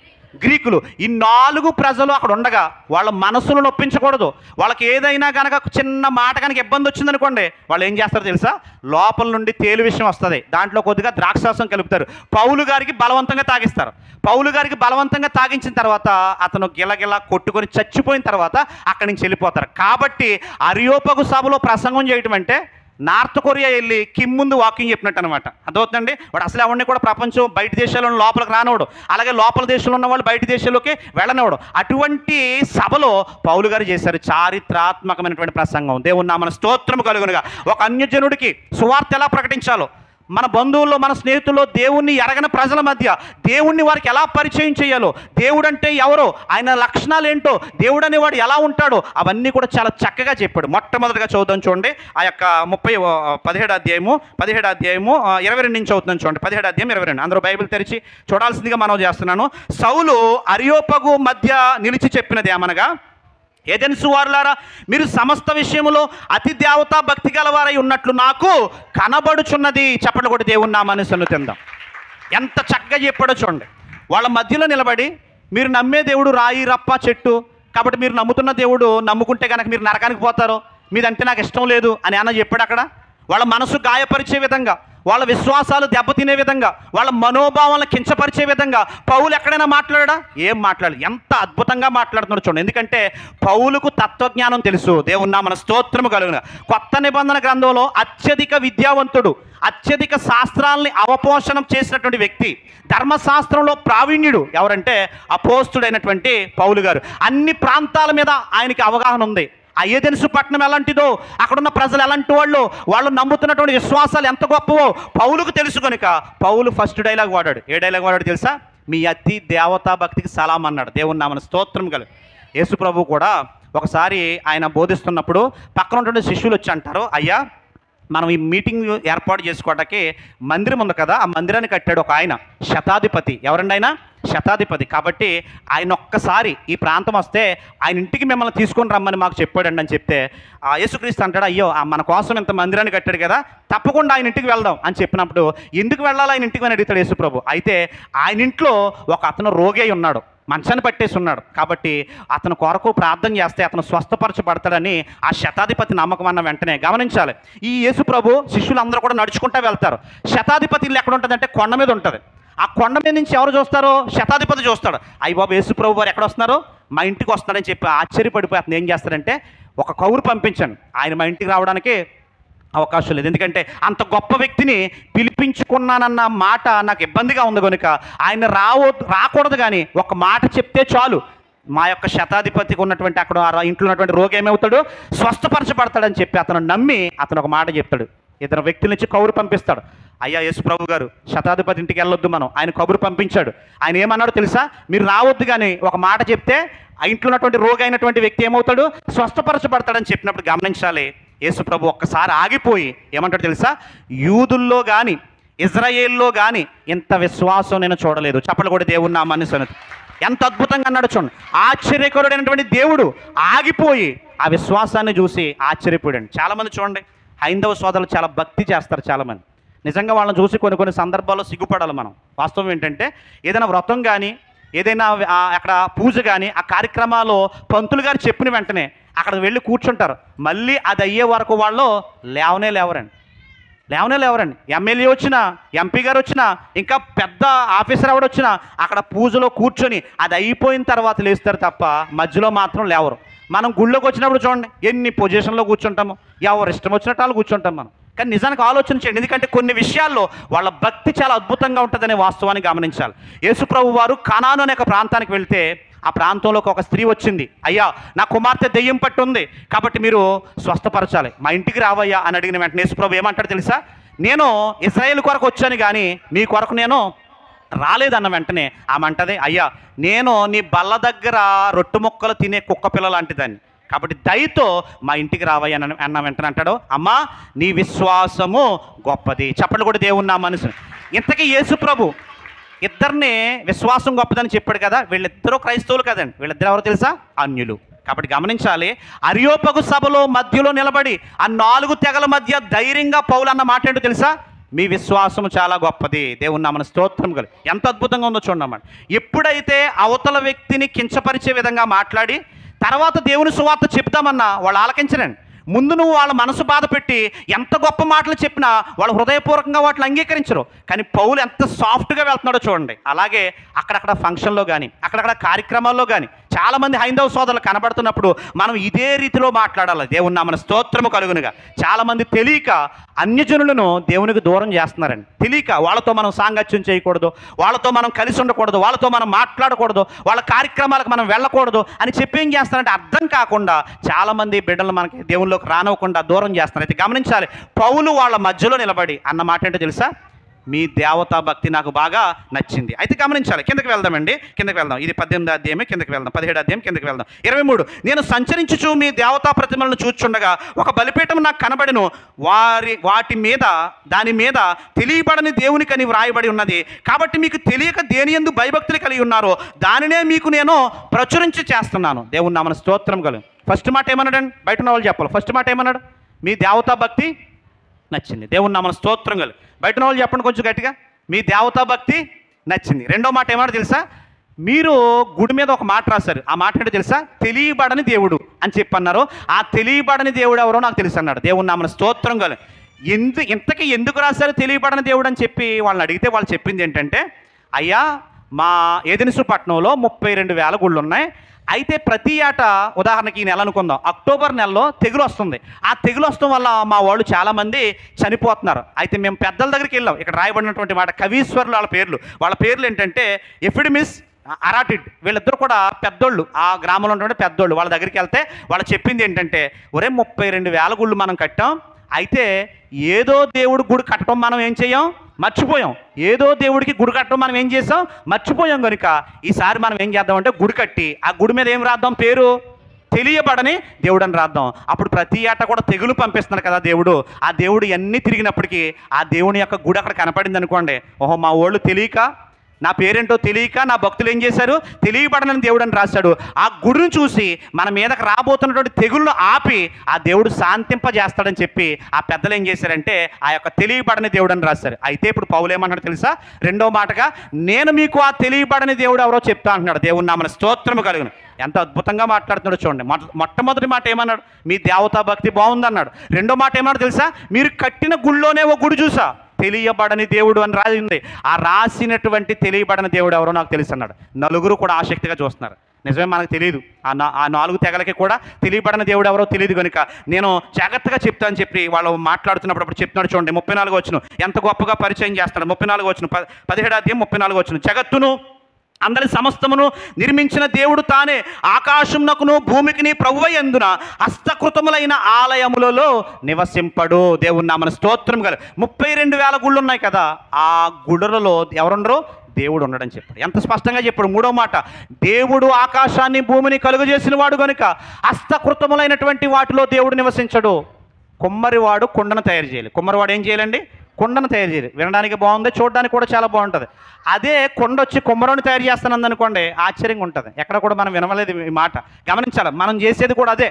గ్రీకులు. ఈ 4 ప్రజలు అక్కడ ఉండగా వాళ్ళ మనసును నొప్పించకూడదు. వాళ్ళకి ఏదైనా కనుక చిన్న మాట కనుక ఇబ్బంది వచ్చిందనుకోండి, వాళ్ళు ఏం చేస్తారో తెలుసా? లోపల నుండి తేలు విషయం వస్తుంది, దాంట్లో కొద్దిగా ద్రాక్షారసం కలుపుతారు, పౌలు గారికి బలవంతంగా తాగిస్తారు. పౌలు గారికి బలవంతంగా తాగించిన తర్వాత అతను గిలగిలా కొట్టుకొని చచ్చిపోయిన తర్వాత అక్కడి నుంచి వెళ్ళిపోతారు. కాబట్టి అరియోపగు సభలో ప్రసంగం చేయటం అంటే నార్త్ కొరియా వెళ్ళి కిమ్ ముందు వాకింగ్ చెప్పినట్టు అనమాట. అదవుతుందండి. వాడు అసలు ఎవరిని కూడా ప్రపంచం బయట దేశాల్లో లోపలికి రానివాడు, అలాగే లోపల దేశంలో ఉన్న వాళ్ళు బయట దేశాల్లోకి వెళ్ళనివాడు. అటువంటి సభలో పౌలు గారు చేశారు చారిత్రాత్మకమైనటువంటి ప్రసంగం. దేవుని నామమున స్తోత్రము కలుగునుగా. ఒక అన్యజనుడికి సువార్త ఎలా ప్రకటించాలో, మన బంధువుల్లో మన స్నేహితుల్లో దేవుణ్ణి ఎరగని ప్రజల మధ్య దేవుణ్ణి వారికి ఎలా పరిచయం చేయాలో, దేవుడు అంటే ఎవరో, ఆయన లక్షణాలు ఏంటో, దేవుడు అనేవాడు ఎలా ఉంటాడో అవన్నీ కూడా చాలా చక్కగా చెప్పాడు. మొట్టమొదటిగా చదువుదాం చూడండి, ఆ యొక్క 17వ అధ్యాయము 22 నుంచి చదువుతున్నాం చూడండి. 17వ అధ్యాయం 22. అందరూ బైబిల్ తెరిచి చూడాల్సిందిగా మనం చేస్తున్నాను. సౌలు అరియోపగు మధ్య నిలిచి చెప్పినది ఏమనగా, ఏదెన్సు వారులారా, మీరు సమస్త విషయములో అతి దేవతా భక్తి గలవారై ఉన్నట్లు నాకు కనబడుచున్నది. చప్పట్లు కొట్టి దేవుని నామాన్ని సన్నుతిందాం. ఎంత చక్కగా చెప్పాడో చూడండి. వాళ్ళ మధ్యలో నిలబడి, మీరు నమ్మే దేవుడు రాయి రప్ప చెట్టు, కాబట్టి మీరు నమ్ముతున్న దేవుడు నమ్ముకుంటే కనుక మీరు నరకానికి పోతారు, మీదంటే నాకు ఇష్టం లేదు అని అన్న చెప్పాడు. అక్కడ వాళ్ళ మనసు గాయపరిచే విధంగా, వాళ్ళ విశ్వాసాలు దెబ్బతినే విధంగా, వాళ్ళ మనోభావాలను కించపరిచే విధంగా పౌలు ఎక్కడైనా మాట్లాడా? ఏం మాట్లాడలేదు. ఎంత అద్భుతంగా మాట్లాడుతున్నాడు చూడండి. ఎందుకంటే పౌలుకు తత్వజ్ఞానం తెలుసు. దేవుని నామమున స్తోత్రము కలుగును. కొత్త నిబంధన గ్రంథంలో అత్యధిక విద్యావంతుడు, అత్యధిక శాస్త్రాలని అవపోషణం చేసినటువంటి వ్యక్తి, ధర్మశాస్త్రంలో ప్రావీణ్యుడు ఎవరంటే అపోస్తుడైనటువంటి పౌలు గారు. అన్ని ప్రాంతాల మీద ఆయనకి అవగాహన ఉంది. ఏదెన్సు పట్టణం ఎలాంటిదో, అక్కడున్న ప్రజలు ఎలాంటి వాళ్ళు నమ్ముతున్నటువంటి విశ్వాసాలు ఎంత గొప్పవో పౌలుకు తెలుసు కనుక పౌలు ఫస్ట్ డైలాగ్ వాడాడు. ఏ డైలాగ్ వాడాడు తెలుసా? మీ అతి దేవతా భక్తికి సలాం అన్నాడు. దేవుని నామమున స్తోత్రం కలుగు. యేసు ప్రభు కూడా ఒకసారి ఆయన బోధిస్తున్నప్పుడు పక్కన ఉన్నటువంటి శిష్యులు వచ్చి అంటారు, అయ్యా మనం ఈ మీటింగ్ ఏర్పాటు చేసుకోవడానికి మందిరం ఉంది కదా, ఆ మందిరాన్ని కట్టాడు ఒక ఆయన, శతాధిపతి. ఎవరండి ఆయన? శతాధిపతి. కాబట్టి ఆయన ఒక్కసారి ఈ ప్రాంతం వస్తే ఆయన ఇంటికి మిమ్మల్ని తీసుకొని రమ్మని మాకు చెప్పాడండి అని చెప్తే యేసుక్రీస్తు అంటాడు, అయ్యో మన కోసం ఇంత మందిరాన్ని కట్టాడు కదా, తప్పకుండా ఆయన ఇంటికి వెళ్దాం అని చెప్పినప్పుడు, ఎందుకు వెళ్ళాలి ఆయన ఇంటికి అని అడుగుతాడు యేసుప్రభు. అయితే ఆయన ఇంట్లో ఒక అతను రోగి అయి ఉన్నాడు, మంచాన్ని పట్టేసి ఉన్నాడు. కాబట్టి అతను కొరకు ప్రార్థన చేస్తే అతను స్వస్థపరచబడతాడని ఆ శతాధిపతి నమ్మకం అన్న వెంటనే గమనించాలి. ఈ యేసుప్రభు శిష్యులందరూ కూడా నడుచుకుంటూ వెళ్తారు. శతాధిపతి ఇల్లు ఎక్కడ ఉంటుందంటే కొండ మీద ఉంటుంది. ఆ కొండ మీద నుంచి ఎవరు చూస్తారో? శతాధిపతి చూస్తాడు. అయ్యి బాబు యేసుప్రభు వారు ఎక్కడ వస్తున్నారు? మా ఇంటికి వస్తున్నాడని చెప్పి ఆశ్చర్యపడిపోయి అతను ఏం చేస్తాడంటే ఒక కౌరు పంపించాను, ఆయన మా ఇంటికి రావడానికి అవకాశం లేదు, ఎందుకంటే అంత గొప్ప వ్యక్తిని పిలిపించుకున్నానన్న మాట నాకు ఇబ్బందిగా ఉంది కనుక ఆయన రాకూడదు, కానీ ఒక మాట చెప్తే చాలు మా యొక్క శతాధిపతికి ఉన్నటువంటి అక్కడ ఇంట్లో ఉన్నటువంటి రోగి ఏమవుతాడు? స్వస్థపరచబడతాడని చెప్పి అతను నమ్మి అతను ఒక మాట చెప్తాడు. ఇతను వ్యక్తుల నుంచి కౌరు పంపిస్తాడు. అయ్యా యేసు ప్రభు గారు, శతాధిపతి ఇంటికి వెళ్ళొద్దు మనం, ఆయన కబురు పంపించాడు. ఆయన ఏమన్నాడు తెలుసా? మీరు రావద్దు, కానీ ఒక మాట చెప్తే ఆ ఇంట్లో ఉన్నటువంటి రోగి అయినటువంటి వ్యక్తి ఏమవుతాడు? స్వస్థపరచబడతాడని చెప్పినప్పుడు గమనించాలి. యేసు ప్రభు ఒక్కసారి ఆగిపోయి ఏమంటాడు తెలుసా? యూదుల్లో కానీ ఇజ్రాయేల్లో కానీ ఇంత విశ్వాసం నేను చూడలేదు. చప్పట్లు కూడా దేవుని నామాన్ని సన్నిధి. ఎంత అద్భుతంగా అన్నాడు చూడండి. ఆశ్చర్యకరుడైనటువంటి దేవుడు ఆగిపోయి ఆ విశ్వాసాన్ని చూసి ఆశ్చర్యపోయాడు. చాలామంది చూడండి, హైందవ సోదరులు చాలా భక్తి చేస్తారు. చాలామంది నిజంగా వాళ్ళని చూసి కొన్ని సందర్భాల్లో సిగ్గుపడాలి మనం. వాస్తవం ఏంటంటే ఏదైనా వ్రతం కానీ ఏదైనా అక్కడ పూజ కానీ ఆ కార్యక్రమాలు పంతులు గారు చెప్పిన వెంటనే అక్కడ వెళ్ళి కూర్చుంటారు. మళ్ళీ అది అయ్యే వరకు వాళ్ళు లేవరండి. ఎమ్మెల్యే వచ్చినా, ఎంపీ గారు వచ్చినా, ఇంకా పెద్ద ఆఫీసర్ ఎవడు వచ్చినా అక్కడ పూజలో కూర్చొని అది అయిపోయిన తర్వాత లేస్తారు తప్ప మధ్యలో మాత్రం లేవరు. మనం గుళ్ళోకి వచ్చినప్పుడు చూడండి ఎన్ని పొజిషన్లో కూర్చుంటాము, ఎవరు ఇష్టం వచ్చినట్టు వాళ్ళు కూర్చుంటాం మనం. కానీ నిజానికి ఆలోచన చేయండి, ఎందుకంటే కొన్ని విషయాల్లో వాళ్ళ భక్తి చాలా అద్భుతంగా ఉంటుందనే వాస్తవాన్ని గమనించాలి. యేసుప్రభు వారు కనాను అనే ఒక ప్రాంతానికి వెళ్తే ఆ ప్రాంతంలోకి ఒక స్త్రీ వచ్చింది. అయ్యా నా కుమార్తె దెయ్యం పట్టి ఉంది, కాబట్టి మీరు స్వస్థపరచాలి, మా ఇంటికి రావయ్యా అని అడిగిన వెంటనే యేసుప్రభు ఏమంటాడు తెలుసా? నేను ఇశ్రాయేలు కొరకు వచ్చాను కానీ మీ కొరకు నేను రాలేదన్న వెంటనే ఆమె అంటది, అయ్యా నేను నీ బల్ల దగ్గర రొట్టె ముక్కలు తినే కుక్క పిల్ల లాంటిదాన్ని, కాబట్టి దయతో మా ఇంటికి రావయ్యా అన్న వెంటనే అంటాడు, అమ్మా నీ విశ్వాసము గొప్పది. చెప్పండి కూడా దేవుని నా మనసు. ఇంతకీ యేసు ప్రభు ఇద్దరిని విశ్వాసం గొప్పదని చెప్పాడు కదా, వీళ్ళిద్దరూ క్రైస్తవులు కదండి, వీళ్ళిద్దరు ఎవరో తెలుసా? అన్యులు. కాబట్టి గమనించాలి, అరియోపగు సభలో మధ్యలో నిలబడి ఆ 4 తెగల మధ్య ధైర్యంగా పౌలు అన్న మాట ఏంటో తెలుసా? మీ విశ్వాసం చాలా గొప్పది. దేవుని నామన స్తోత్రం కలి. ఎంత అద్భుతంగా ఉందో చూడన్నమాట. ఎప్పుడైతే అవతల వ్యక్తిని కించపరిచే విధంగా మాట్లాడి తర్వాత దేవుని సువార్త చెప్తామన్నా వాళ్ళు ఆలకించరండి. ముందు నువ్వు వాళ్ళ మనసు బాధ పెట్టి ఎంత గొప్ప మాటలు చెప్పినా వాళ్ళు హృదయపూర్వకంగా వాటిని అంగీకరించరు. కానీ పౌలు ఎంత సాఫ్ట్గా వెళ్తున్నాడో చూడండి. అలాగే అక్కడక్కడ ఫంక్షన్లో కానీ అక్కడక్కడ కార్యక్రమాల్లో కానీ చాలామంది హైందవ సోదరులు కనబడుతున్నప్పుడు మనం ఇదే రీతిలో మాట్లాడాలి. దేవుని నామన స్తోత్రము కలుగునుగా. చాలామంది తెలియక అన్యజనులను దేవునికి దూరం చేస్తున్నారండి. తెలియక వాళ్ళతో మనం సాంగత్యం చేయకూడదు, వాళ్ళతో మనం కలిసి ఉండకూడదు, వాళ్ళతో మనం మాట్లాడకూడదు, వాళ్ళ కార్యక్రమాలకు మనం వెళ్ళకూడదు అని చెప్పి ఏం చేస్తారంటే అర్థం కాకుండా చాలామంది బిడ్డలు మనకి దేవుళ్ళలోకి రానివ్వకుండా దూరం చేస్తున్నారు. అయితే గమనించాలి, పౌలు వాళ్ళ మధ్యలో నిలబడి అన్న మాట ఏంటో తెలుసా? మీ దేవతా భక్తి నాకు బాగా నచ్చింది. అయితే గమనించాలి, కిందకి వెళ్దామండి, కిందకి వెళ్దాం. ఇది 18వ అధ్యాయమే, కిందకి వెళ్దాం. 17వ అధ్యాయం కిందకి వెళ్దాం. 23 నేను సంచరించుచు మీ దేవతా ప్రతిమలను చూచుండగా ఒక బలిపీఠం నాకు కనబడిను, దాని మీద తెలియబడని దేవునికని వ్రాయబడి ఉన్నది. కాబట్టి మీకు తెలియక దేని యందు భయభక్తులు కలిగి ఉన్నారో దానినే మీకు నేను ప్రచురించి చేస్తున్నాను. దేవుని నామన స్తోత్రం కలు. ఫస్ట్ మాట ఏమన్నాడండి? బయట ఉన్న వాళ్ళు చెప్పాలి. ఫస్ట్ మాట ఏమన్నాడు? మీ దేవతా భక్తి నచ్చింది. దేవుని నామన స్తోత్రం కలు. బయట వాళ్ళు చెప్పండి కొంచెం గట్టిగా, మీ దేవతా భక్తి నచ్చింది. రెండో మాట ఏమన్నా తెలుసా? మీరు గుడి మీద ఒక మాట రాశారు. ఆ మాట ఏంటో తెలుసా? తెలియబడని దేవుడు అని చెప్పన్నారు. ఆ తెలియబడని దేవుడు ఎవరో నాకు తెలుసు అన్నాడు. దేవుని నామన స్తోత్రం కలు. ఇంతకీ ఎందుకు రాశారు తెలియబడని దేవుడు అని చెప్పి వాళ్ళని అడిగితే వాళ్ళు చెప్పింది ఏంటంటే, అయ్యా మా ఏదెన్సు పట్టణంలో 32,000 గుళ్ళు ఉన్నాయి. అయితే ప్రతి ఏటా ఉదాహరణకి ఈ నెల అనుకుందాం, అక్టోబర్ నెలలో తెగులు వస్తుంది. ఆ తెగులు వస్తడం వల్ల మా వాళ్ళు చాలామంది చనిపోతున్నారు. అయితే మేము పెద్దల దగ్గరికి వెళ్ళాం. ఇక్కడ రాయబడినటువంటి మాట కవీశ్వరులు వాళ్ళ పేర్లు ఏంటంటే ఎఫిడిమిస్, అరాటిడ్. వీళ్ళిద్దరు కూడా పెద్దోళ్ళు, ఆ గ్రామంలో ఉన్నటువంటి పెద్దోళ్ళు. వాళ్ళ దగ్గరికి వెళ్తే వాళ్ళు చెప్పింది ఏంటంటే, ఒరే 32,000 గుళ్ళు మనం కట్టాం, అయితే ఏదో దేవుడు గుడి కట్టడం మనం ఏం చేయం? మర్చిపోయాం. ఏదో దేవుడికి గుడి కట్టడం మనం ఏం చేసాం? మర్చిపోయాం. కనుక ఈసారి మనం ఏం చేద్దామంటే గుడి కట్టి ఆ గుడి మీద ఏం రాద్దాం? పేరు తెలియబడని దేవుడు అని రాద్దాం. అప్పుడు ప్రతి ఏటా కూడా తెగులు పంపిస్తున్నాడు కదా దేవుడు. ఆ దేవుడు ఎన్ని తిరిగినప్పటికీ ఆ దేవుని యొక్క గుడి అక్కడ కనపడింది అనుకోండి, ఓహో మా వాళ్ళు తెలియక, నా పేరేంటో తెలియక నా భక్తులు ఏం చేశారు? తెలియబడనని దేవుడు అని రాశాడు. ఆ గుడిని చూసి మన మీదకి రాబోతున్నటువంటి తెగుళ్ళు ఆపి ఆ దేవుడు శాంతింపజేస్తాడని చెప్పి ఆ పెద్దలు ఏం చేశారంటే ఆ యొక్క తెలియబడని దేవుడు అని రాశారు. అయితే ఇప్పుడు పౌలు ఏమన్నాడు తెలుసా? రెండో మాటగా నేను మీకు ఆ తెలియబడని దేవుడు ఎవరో చెప్తా అంటున్నాడు. దేవుని నామన స్తోత్రము కలుగును. ఎంత అద్భుతంగా మాట్లాడుతున్నాడు చూడండి. మొట్టమొదటి మాట ఏమన్నాడు? మీ దేవతా భక్తి బాగుందన్నాడు. రెండో మాట ఏమన్నాడు తెలుసా? మీరు కట్టిన గుళ్ళోనే ఓ గుడి చూసా, తెలియబడని దేవుడు అని రాసింది. ఆ రాసినటువంటి తెలియబడని దేవుడు ఎవరో నాకు తెలుసు అన్నాడు. నలుగురు కూడా ఆసక్తిగా చూస్తున్నారు. నిజమే, మనకు తెలియదు. ఆ 4 తెగలకి కూడా తెలియబడని దేవుడు ఎవరో తెలియదు. కనుక నేను జాగ్రత్తగా చెప్తా అని చెప్పి వాళ్ళు మాట్లాడుతున్నప్పుడు అప్పుడు చెప్తున్నాడు చూడండి. 34 వచనం ఎంత గొప్పగా పరిచయం చేస్తున్నాడు. 34 వచనం 17వ అధ్యాయం 34 వచనం. జగత్తును అందరి సమస్తమును నిర్మించిన దేవుడు తానే ఆకాశమునకును భూమికిని ప్రభువయందున హస్తకృతములైన ఆలయములలో నివసింపడు. దేవుని నామన స్తోత్రం కల. 32,000 గుళ్ళు ఉన్నాయి కదా, ఆ గుడులలో ఎవరుండరు? దేవుడు ఉండడని చెప్పాడు. ఎంత స్పష్టంగా చెప్పాడు. మూడో మాట, దేవుడు ఆకాశాన్ని భూమిని కలుగజేసిన వాడు కనుక హస్తకృతములైనటువంటి వాటిలో దేవుడు నివసించడు. కుమ్మరివాడు కుండను తయారు చేయాలి. కుమ్మరివాడు ఏం చేయాలండి? కుండను తయారు చేయాలి. వినడానికి బాగుంది, చూడడానికి కూడా చాలా బాగుంటుంది. అదే కొండ వచ్చి కుమ్మరోని తయారు చేస్తానంది అనుకోండి, ఆశ్చర్యంగా ఉంటుంది. ఎక్కడ కూడా మనం వినవలేదు ఈ మాట. గమనించాలి, మనం చేసేది కూడా అదే.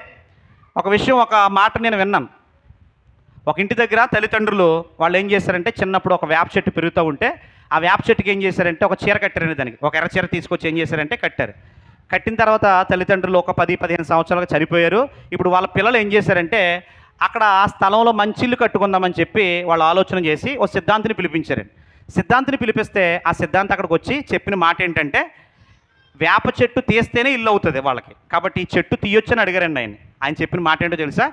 ఒక మాట నేను విన్నాను. ఒక ఇంటి దగ్గర తల్లిదండ్రులు వాళ్ళు ఏం చేశారంటే, చిన్నప్పుడు ఒక వేప చెట్టు పెరుగుతూ ఉంటే ఆ వేప చెట్టుకి ఏం చేశారంటే ఒక చీర కట్టారండి. దానికి ఒక ఎర్ర చీర తీసుకొచ్చి ఏం చేశారంటే కట్టారు. కట్టిన తర్వాత తల్లిదండ్రులు ఒక 10-15 సంవత్సరాలుగా చనిపోయారు. ఇప్పుడు వాళ్ళ పిల్లలు ఏం చేశారంటే అక్కడ ఆ స్థలంలో మంచి ఇల్లు కట్టుకుందామని చెప్పి వాళ్ళు ఆలోచన చేసి ఓ సిద్ధాంతిని పిలిపించారండి. సిద్ధాంతిని పిలిపిస్తే ఆ సిద్ధాంతి అక్కడికి వచ్చి చెప్పిన మాట ఏంటంటే, వేప చెట్టు తీస్తేనే ఇల్లు అవుతుంది వాళ్ళకి, కాబట్టి ఈ చెట్టు తీయొచ్చని అడిగారండి ఆయన. ఆయన చెప్పిన మాట ఏంటో తెలుసా?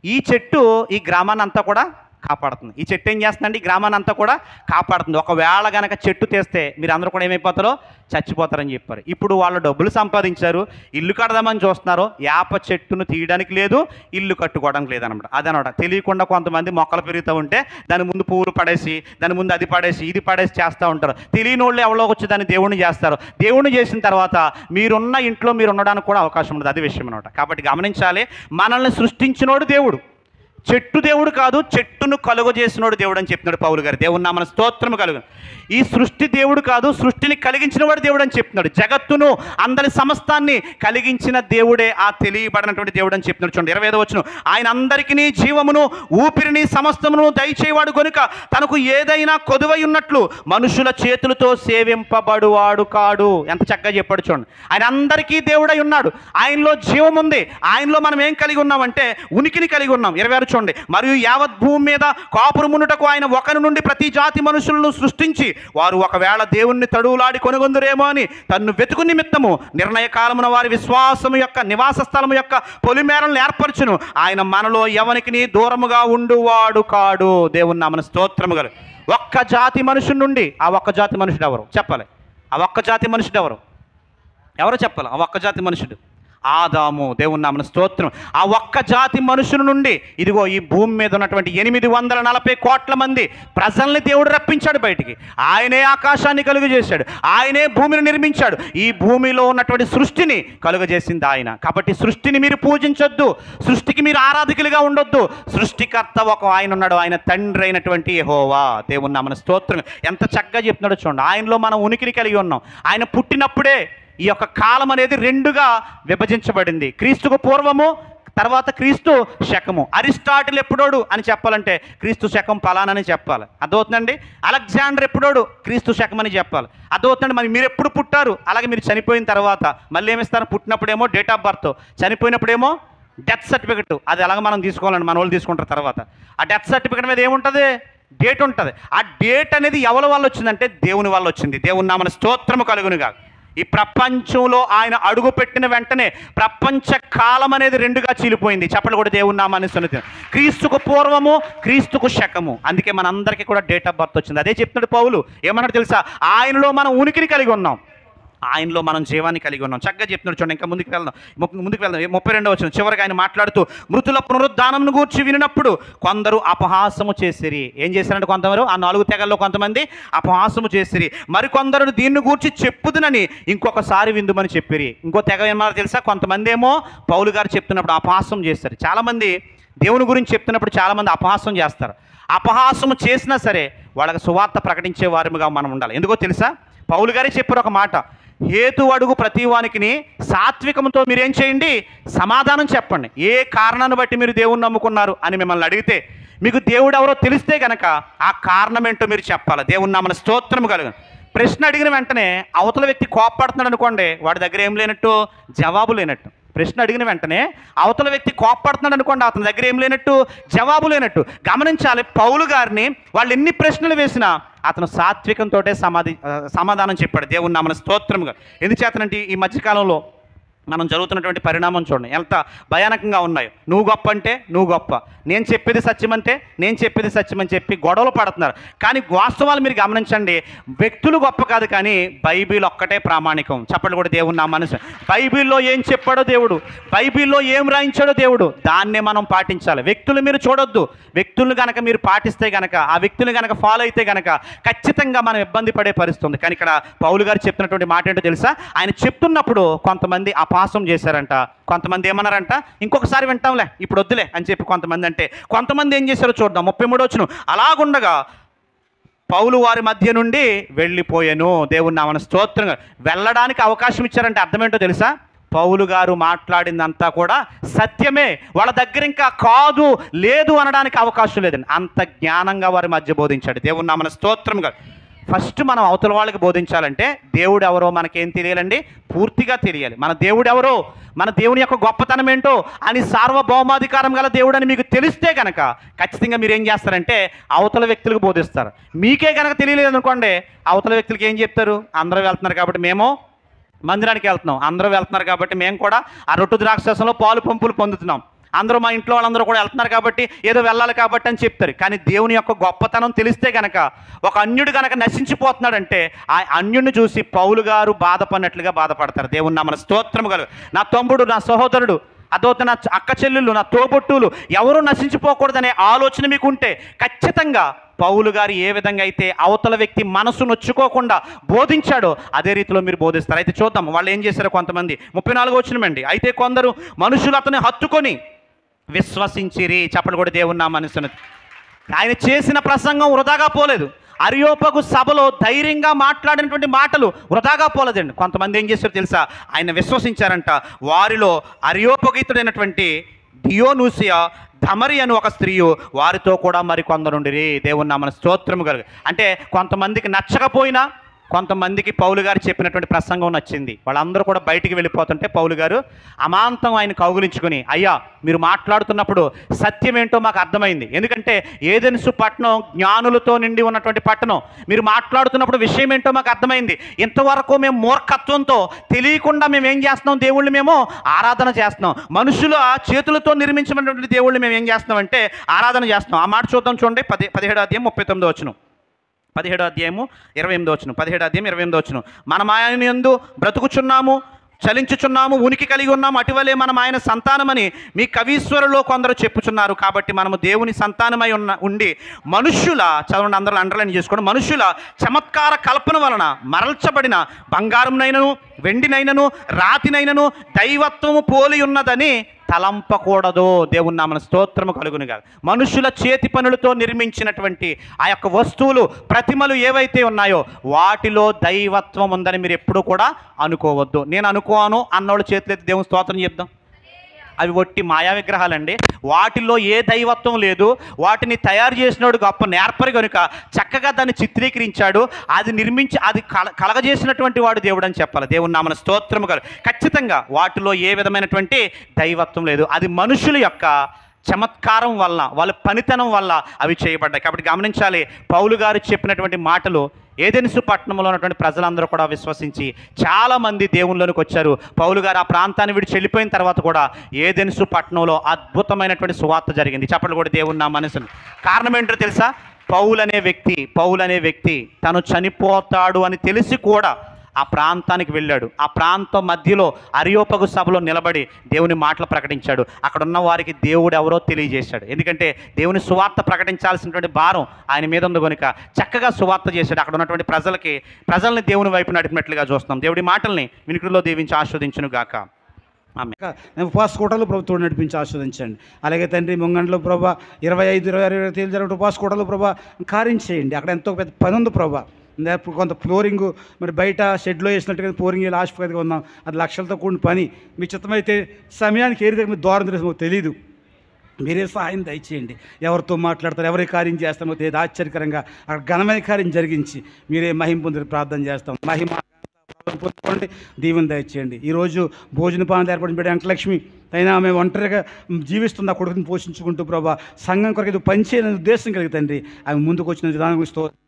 ఈ చెట్టు ఈ గ్రామాన్ని అంతా కూడా కాపాడుతుంది. ఈ చెట్టు ఏం చేస్తుందండి? ఈ గ్రామాన్ని అంతా కూడా కాపాడుతుంది. ఒకవేళ గనక చెట్టు తీస్తే మీరు అందరూ కూడా ఏమైపోతారో చచ్చిపోతారని చెప్పారు. ఇప్పుడు వాళ్ళు డబ్బులు సంపాదించారు, ఇల్లు కడదామని చూస్తున్నారు, వేప చెట్టును తీయడానికి లేదు, ఇల్లు కట్టుకోవడానికి లేదనమాట. అదనమాట తెలియకుండా కొంతమంది మొక్కలు పెరుగుతూ ఉంటే దాని ముందు పువ్వులు పడేసి, దాని ముందు అది పడేసి, ఇది పడేసి చేస్తూ ఉంటారు. తెలియని వాళ్ళు ఎవరో వచ్చి దాన్ని దేవుణ్ణి చేస్తారు. దేవుణ్ణి చేసిన తర్వాత మీరున్న ఇంట్లో మీరు ఉండడానికి కూడా అవకాశం ఉండదు. అది విషయం అనమాట. కాబట్టి గమనించాలి, మనల్ని సృష్టించినోడు దేవుడు, చెట్టు దేవుడు కాదు, చెట్టును కలుగజేసినోడు దేవుడు అని చెప్తున్నాడు పౌలు గారు. దేవుని నామమున స్తోత్రము కలుగు. ఈ సృష్టి దేవుడు కాదు, సృష్టిని కలిగించిన వాడు దేవుడు అని చెప్తున్నాడు. జగత్తును అందరి సమస్తాన్ని కలిగించిన దేవుడే ఆ తెలియబడినటువంటి దేవుడు అని చెప్తున్నాడు. చూడండి 25వ వచనం, ఆయన అందరికీ జీవమును ఊపిరిని సమస్తమును దయచేవాడు గనుక తనకు ఏదైనా కొదువై ఉన్నట్లు మనుషుల చేతులతో సేవింపబడువాడు కాడు. ఎంత చక్కగా చెప్పాడు చూడండి. ఆయన అందరికీ దేవుడై ఉన్నాడు, ఆయనలో జీవం ఉంది. ఆయనలో మనం ఏం కలిగి ఉన్నామంటే ఉనికిని కలిగి ఉన్నాం. 26 చూడండి, మరియు యావత్ భూమి మీద కాపురమునుటకు ఆయన ఒకరి నుండి ప్రతి జాతి మనుషులను సృష్టించి వారు ఒకవేళ దేవుణ్ణి తడువులాడి కొనుగొందురేమో అని తన్ను వెతుకు నిమిత్తము నిర్ణయ కాలమున వారి విశ్వాసము యొక్క నివాస స్థలము యొక్క పొలిమేరలను ఏర్పరచును. ఆయన మనలో ఎవరికి దూరముగా ఉండువాడు కాడు. దేవుని నామమున స్తోత్రము కలుగు. ఒక్క జాతి మనుషుల నుండి, ఆ ఒక్క జాతి మనుషుడు ఎవరు చెప్పాలి? ఆ ఒక్క జాతి మనుషుడు ఎవరు చెప్పాలి? ఆ ఒక్క జాతి మనుషుడు ఆదాము. దేవుని నామమున స్తోత్రం. ఆ ఒక్క జాతి మనుషుల నుండి ఇదిగో ఈ భూమి మీద ఉన్నటువంటి 840 కోట్ల మంది ప్రజల్ని దేవుడు రప్పించాడు బయటికి. ఆయనే ఆకాశాన్ని కలుగజేశాడు, ఆయనే భూమిని నిర్మించాడు. ఈ భూమిలో ఉన్నటువంటి సృష్టిని కలుగజేసింది ఆయన. కాబట్టి సృష్టిని మీరు పూజించొద్దు, సృష్టికి మీరు ఆరాధకులుగా ఉండొద్దు. సృష్టికర్త ఒక ఆయన ఉన్నాడు, ఆయన తండ్రి అయినటువంటి యెహోవా. దేవుని నామమున స్తోత్రం. ఎంత చక్కగా చెప్తున్నాడో చూడండి. ఆయనలో మనం ఉనికిని కలిగి ఉన్నాం. ఆయన పుట్టినప్పుడే ఈ యొక్క కాలం అనేది రెండుగా విభజించబడింది. క్రీస్తుకు పూర్వము, తర్వాత క్రీస్తు శకము. అరిస్టాటిల్ ఎప్పుడోడు అని చెప్పాలంటే క్రీస్తు శకం ఫలానని చెప్పాలి, అర్థమవుతుందండి. అలెగ్జాండర్ ఎప్పుడోడు క్రీస్తు శకం అని చెప్పాలి, అర్థమవుతుందండి. మరి మీరు ఎప్పుడు పుట్టారు, అలాగే మీరు చనిపోయిన తర్వాత మళ్ళీ ఏమిస్తారు? పుట్టినప్పుడేమో డేట్ ఆఫ్ బర్త్, చనిపోయినప్పుడేమో డెత్ సర్టిఫికెట్. అది అలాగ మనం తీసుకోవాలండి, మన వాళ్ళు తీసుకుంటారు. తర్వాత ఆ డెత్ సర్టిఫికెట్ మీద ఏముంటుంది? డేట్ ఉంటుంది. ఆ డేట్ అనేది ఎవరి వల్ల వచ్చిందంటే దేవుని వల్ల వచ్చింది. దేవుని నామమున స్తోత్రము కలుగునుగా. ఈ ప్రపంచంలో ఆయన అడుగు పెట్టిన వెంటనే ప్రపంచ కాలం అనేది రెండుగా చీలిపోయింది. చెప్పలు కూడా దేవుని నామాన్ని స్తుతించు. క్రీస్తుకు పూర్వము, క్రీస్తుకు శకము. అందుకే మనందరికీ కూడా డేట్ ఆఫ్ బర్త్ వచ్చింది. అదే చెప్తున్నాడు పౌలు. ఏమన్నాడు తెలుసా? ఆయనలో మనం ఉనికిని కలిగి ఉన్నాం, ఆయనలో మనం జీవాన్ని కలిగి ఉన్నాం. చక్కగా చెప్తున్నాడు చూడండి. ఇంకా ముందుకు వెళ్దాం. 32వ వచనం చివరికి ఆయన మాట్లాడుతూ, మృతుల పునరుద్ధానంను గూర్చి వినినప్పుడు కొందరు అపహాసము చేసిరి. ఏం చేశారంటే కొంతమంది ఆ 4 తెగల్లో కొంతమంది అపహాసము చేసిరి. మరికొందరు దీన్ని గూర్చి చెప్పుదునని ఇంకొకసారి విందుమని చెప్పిరి. ఇంకో తెగ ఏమన్నా తెలుసా? కొంతమంది ఏమో పౌలు గారు చెప్తున్నప్పుడు అపహాసం చేస్తారు. చాలామంది దేవుని గురించి చెప్తున్నప్పుడు చాలామంది అపహాసం చేస్తారు. అపహాసము చేసినా సరే వాళ్ళకి సువార్త ప్రకటించే వారిగా మనం ఉండాలి. ఎందుకో తెలుసా? పౌలు గారే చెప్పారు ఒక మాట, హేతు అడుగు ప్రతివానికి సాత్వికంతో మీరేం చేయండి? సమాధానం చెప్పండి. ఏ కారణాన్ని బట్టి మీరు దేవుణ్ణి నమ్ముకున్నారు అని మిమ్మల్ని అడిగితే, మీకు దేవుడు ఎవరో తెలిస్తే కనుక ఆ కారణం ఏంటో మీరు చెప్పాలి. దేవుని నామమున స్తోత్రము కలుగు. ప్రశ్న అడిగిన వెంటనే అవతల వ్యక్తి కోప్పడుతున్నాడు అనుకోండి, వాడి దగ్గర ఏం లేనట్టు? జవాబు లేనట్టు. ప్రశ్న అడిగిన వెంటనే అవతల వ్యక్తి కోప్పడుతున్నాడు అనుకోండి, అతని దగ్గర ఏం లేనట్టు? జవాబు లేనట్టు. గమనించాలి, పౌలు గారిని వాళ్ళు ఎన్ని ప్రశ్నలు వేసినా అతను సాత్వికంతో సమాధానం చెప్పాడు. దేవుని నామమున స్తోత్రముగా. ఎందుచేతనంటే ఈ మధ్యకాలంలో మనం జరుగుతున్నటువంటి పరిణామం చూడండి ఎంత భయానకంగా ఉన్నాయో. నువ్వు గొప్ప అంటే నువ్వు గొప్ప, నేను చెప్పేది సత్యం అంటే నేను చెప్పేది సత్యం అని చెప్పి గొడవలు పడుతున్నారు. కానీ వాస్తవాలు మీరు గమనించండి, వ్యక్తులు గొప్ప కాదు, కానీ బైబిల్ ఒక్కటే ప్రామాణికం. చెప్పండి కూడా దేవుని నా మనసు. బైబిల్లో ఏం చెప్పాడో దేవుడు, బైబిల్లో ఏం రాయించాడో దేవుడు, దాన్నే మనం పాటించాలి. వ్యక్తులు మీరు చూడొద్దు. వ్యక్తులను కనుక మీరు పాటిస్తే కనుక, ఆ వ్యక్తులను కనుక ఫాలో అయితే కనుక ఖచ్చితంగా మనం ఇబ్బంది పడే పరిస్థితి ఉంది. కానీ ఇక్కడ పౌలు గారు చెప్తున్నటువంటి మాట ఏంటో తెలుసా? ఆయన చెప్తున్నప్పుడు కొంతమంది అపహాసం చేశారంట, కొంతమంది ఏమన్నారంట, ఇంకొకసారి వింటాంలే ఇప్పుడు వద్దులే అని చెప్పి కొంతమంది అంటే, కొంతమంది ఏం చేశారో చూద్దాం. 33వ వచనం, అలాగుండగా పౌలు వారి మధ్య నుండి వెళ్ళిపోయాను. దేవుని నామమున స్తోత్రంగా. వెళ్ళడానికి అవకాశం ఇచ్చారంటే అర్థం ఏంటో తెలుసా? పౌలు గారు మాట్లాడిందంతా కూడా సత్యమే, వాళ్ళ దగ్గర ఇంకా కాదు లేదు అనడానికి అవకాశం లేదండి. అంత జ్ఞానంగా వారి మధ్య బోధించాడు. దేవుని నామమున స్తోత్రంగా. ఫస్ట్ మనం అవతల వాళ్ళకి బోధించాలంటే దేవుడు ఎవరో మనకేం తెలియాలండి? పూర్తిగా తెలియాలి. మన దేవుడు ఎవరో, మన దేవుని యొక్క గొప్పతనం ఏంటో అని సార్వభౌమాధికారం గల దేవుడు అని మీకు తెలిస్తే కనుక ఖచ్చితంగా మీరు ఏం చేస్తారంటే అవతల వ్యక్తులకు బోధిస్తారు. మీకే కనుక తెలియలేదు అనుకోండి, అవతల వ్యక్తులకి ఏం చెప్తారు? అందరూ వెళ్తున్నారు కాబట్టి మేము మందిరానికి వెళ్తున్నాం, అందరూ వెళ్తున్నారు కాబట్టి మేము కూడా ఆ రొట్టు ద్రాక్షరసంలో పాలు పంపులు పొందుతున్నాం, అందరూ మా ఇంట్లో వాళ్ళందరూ కూడా వెళ్తున్నారు కాబట్టి ఏదో వెళ్ళాలి కాబట్టి అని చెప్తారు. కానీ దేవుని యొక్క గొప్పతనం తెలిస్తే కనుక ఒక అన్యుడు కనుక నశించిపోతున్నాడంటే ఆ అన్యుడిని చూసి పౌలు గారు బాధపడినట్లుగా బాధపడతారు. దేవుని నామమున స్తోత్రము కలుగు. నా తమ్ముడు, నా సహోదరుడు, అదొక నా అక్క చెల్లెళ్ళు, నా తోబొట్టులు ఎవరూ నశించిపోకూడదనే ఆలోచన మీకు ఉంటే ఖచ్చితంగా పౌలు గారు ఏ విధంగా అయితే అవతల వ్యక్తి మనసు నొచ్చుకోకుండా బోధించాడో అదే రీతిలో మీరు బోధిస్తారు. అయితే చూద్దాం వాళ్ళు ఏం చేశారో. కొంతమంది 34వ వచనమండి. అయితే కొందరు మనుషులు అతన్ని హత్తుకొని విశ్వసించిరి. చెప్పలు కూడా దేవుని నా మనసును. ఆయన చేసిన ప్రసంగం వృధాగా పోలేదు. అరియోపగు సభలో ధైర్యంగా మాట్లాడినటువంటి మాటలు వృధాగా పోలేదండి. కొంతమంది ఏం చేశారో తెలుసా? ఆయన విశ్వసించారంట. వారిలో అరియోపగీతుడైనటువంటి డియోనూసియా, ధమరి అని ఒక స్త్రీయు, వారితో కూడా మరి కొందరుండిరి. దేవుని నామమున స్తోత్రము కలుగు. అంటే కొంతమందికి నచ్చకపోయినా కొంతమందికి పౌలు గారు చెప్పినటువంటి ప్రసంగం నచ్చింది. వాళ్ళందరూ కూడా బయటికి వెళ్ళిపోతుంటే పౌలు గారు అమాంతం ఆయన కౌగులించుకొని, అయ్యా మీరు మాట్లాడుతున్నప్పుడు సత్యం ఏంటో మాకు అర్థమైంది. ఎందుకంటే ఏదెన్సు పట్టణం జ్ఞానులతో నిండి ఉన్నటువంటి పట్టణం. మీరు మాట్లాడుతున్నప్పుడు విషయం ఏంటో మాకు అర్థమైంది. ఇంతవరకు మేము మూర్ఖత్వంతో తెలియకుండా మేము ఏం చేస్తున్నాం? దేవుళ్ళు మేము ఆరాధన చేస్తున్నాం. మనుషుల చేతులతో నిర్మించినటువంటి దేవుళ్ళు మేము ఏం చేస్తున్నాం అంటే ఆరాధన చేస్తున్నాం. ఆ మాట చూద్దాం చూడండి. 17వ అధ్యాయం 39వ వచనం. 17వ అధ్యాయము 28వ వచనం. 17వ అధ్యాయం 28వ వచనం. మనం ఆయన యందు బ్రతుకుచున్నాము, చలించుచున్నాము, ఉనికి కలిగి ఉన్నాము, అటువలే మనం ఆయన సంతానమని మీ కవీశ్వరులో కొందరు చెప్పుచున్నారు. కాబట్టి మనము దేవుని సంతానమై ఉండి మనుష్యుల, చదవండి అందరూ అండర్లైన్ చేసుకోండి, మనుష్యుల చమత్కార కల్పన వలన మరల్చబడిన బంగారంనైనను వెండినైనను రాతినైనను దైవత్వము పోలి ఉన్నదని తలంపకూడదు. దేవుని నామమున స్తోత్రము కలుగునుగా. మనుషుల చేతి పనులతో నిర్మించినటువంటి ఆ యొక్క వస్తువులు, ప్రతిమలు ఏవైతే ఉన్నాయో వాటిలో దైవత్వం ఉందని మీరు ఎప్పుడూ కూడా అనుకోవద్దు. నేను అనుకోను అన్నోళ్ళ చేతులెత్తి దేవుని స్తోత్రం చెప్దాం. అవి ఒట్టి మాయా విగ్రహాలండి. వాటిల్లో ఏ దైవత్వం లేదు. వాటిని తయారు చేసినోడు గొప్ప నేర్పరి కనుక చక్కగా దాన్ని చిత్రీకరించాడు. అది నిర్మించి అది కలగజేసినటువంటి వాడు దేవుడు అని చెప్పాలి. దేవుని నామమున స్తోత్రము కలుగు. ఖచ్చితంగా వాటిలో ఏ విధమైనటువంటి దైవత్వం లేదు. అది మనుషుల యొక్క చమత్కారం వల్ల, వాళ్ళ పనితనం వల్ల అవి చేయబడ్డాయి. కాబట్టి గమనించాలి, పౌలు గారు చెప్పినటువంటి మాటలు ఏదెన్సు పట్టణంలో ఉన్నటువంటి ప్రజలందరూ కూడా విశ్వసించి చాలామంది దేవుళ్ళలోకి వచ్చారు. పౌలు గారు ఆ ప్రాంతాన్ని విడిచి వెళ్ళిపోయిన తర్వాత కూడా ఏదెన్సు పట్టణంలో అద్భుతమైనటువంటి సువార్త జరిగింది. చెప్పలు కూడా దేవుని నా మనసును. కారణం ఏంటో తెలుసా? పౌలు అనే వ్యక్తి తను చనిపోతాడు అని తెలిసి కూడా ఆ ప్రాంతానికి వెళ్ళాడు. ఆ ప్రాంతం మధ్యలో అరియోపగు సభలో నిలబడి దేవుని మాటలు ప్రకటించాడు. అక్కడ ఉన్న వారికి దేవుడు ఎవరో తెలియజేశాడు. ఎందుకంటే దేవుని సువార్త ప్రకటించాల్సినటువంటి భారం ఆయన మీద ఉంది కనుక చక్కగా సువార్త చేశాడు. అక్కడ ఉన్నటువంటి ప్రజల్ని దేవుని వైపు నడిపినట్లుగా చూస్తున్నాం. దేవుడి మాటల్ని వినికిడిలో దీవించి ఆస్వాదించును గాక.
ఉపవాస కూటలు ప్రభుత్వం నడిపించి ఆస్వాదించండి. అలాగే తండ్రి ముంగండ్లో ప్రభా 25-26 తేదీ జరిగే ఉపవాస కూటలు ప్రభా కార్యం చేయండి. అక్కడ ఎంతో పెద్ద పని ఉంది ప్రభా. కొంత ఫ్లోరింగు మరి బయట షెడ్లో వేసినట్టుగా ఫ్లోరింగ్ లాస్ట్ పదిగా ఉన్నాం. అది లక్షలతో కూడిన పని. మీ చిత్తమైతే సమయానికి ఏరి దగ్గర మీరు దూరం తెలుసు మాకు తెలీదు. మీరే సహాయం దయచేయండి. ఎవరితో మాట్లాడతారు, ఎవరి కార్యం చేస్తామో తెలియదు. ఆశ్చర్యకరంగా అక్కడ ఘనమైన కార్యం జరిగించి మీరే మహిమ పొంది ప్రార్థన చేస్తాం. మహిమ పొందుకోండి, దీవెన దయచేయండి. ఈరోజు భోజన పాలన ఏర్పడిన బిడ్డ వెంకటలక్ష్మి అయినా ఆమె ఒంటరిగా జీవిస్తుంది. ఆ కొడుకుని పోషించుకుంటూ ప్రభా సంఘం కొరకు ఇది పనిచేయాలనే ఉద్దేశం కలుగుతండి. ఆమె ముందుకు వచ్చిన విధానం గురించి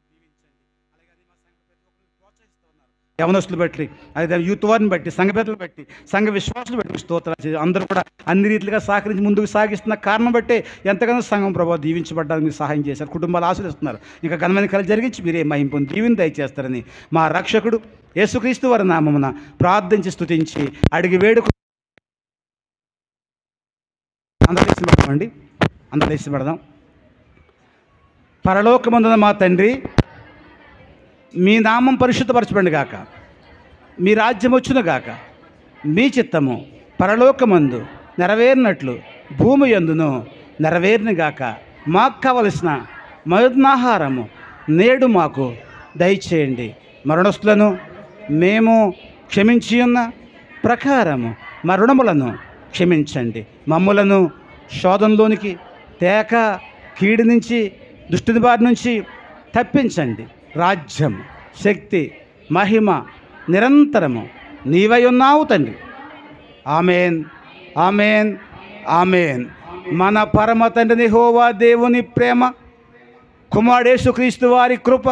యవనస్తులు బట్టి, అదే యూత్ వారిని బట్టి, సంఘ పెద్దలు బట్టి, సంఘ విశ్వాసాలు బట్టి స్తోత్రాలు. అందరూ కూడా అన్ని రీతిగా సహకరించి ముందుకు సాగిస్తున్న కారణం బట్టే ఎంతగానో సంఘం ప్రభావం దీవించబడ్డానికి మీరు సహాయం చేశారు. కుటుంబాలు ఆశ్రయిస్తున్నారు. ఇంకా ఘనమైన కళ జరిగించి మీరే మహిమ పొంది దీవెన దయచేస్తారని మా రక్షకుడు యేసుక్రీస్తు వారి నామమున ప్రార్థించి స్తుతించి అడిగి వేడుకు అందరూ లేచి పెడదాం. పరలోకమందున మా తండ్రి, మీ నామం పరిశుద్ధపరచబడి గాక, మీ రాజ్యం వచ్చును గాక, మీ చిత్తము పరలోకమందు నెరవేరినట్లు భూమి యందును నెరవేరిన గాక. మాకు కావలసిన మరున్నాహారము నేడు మాకు దయచేయండి. మరణస్తులను మేము క్షమించి ఉన్న ప్రకారము మా రుణములను క్షమించండి. మమ్ములను శోధనలోనికి తేక కీడు నుంచి, దుష్టుని బారి నుంచి తప్పించండి. రాజ్యం, శక్తి, మహిమ నిరంతరము నీవై ఉన్నావు తండ్రి. Amen, amen, amen. మన పరమ తండ్రి యెహోవా దేవుని ప్రేమ, కుమారుడు యేసుక్రీస్తు వారి కృప,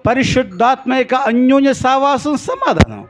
పరిశుద్ధాత్మ యొక్క అన్యోన్య సావాసం, సమాధానం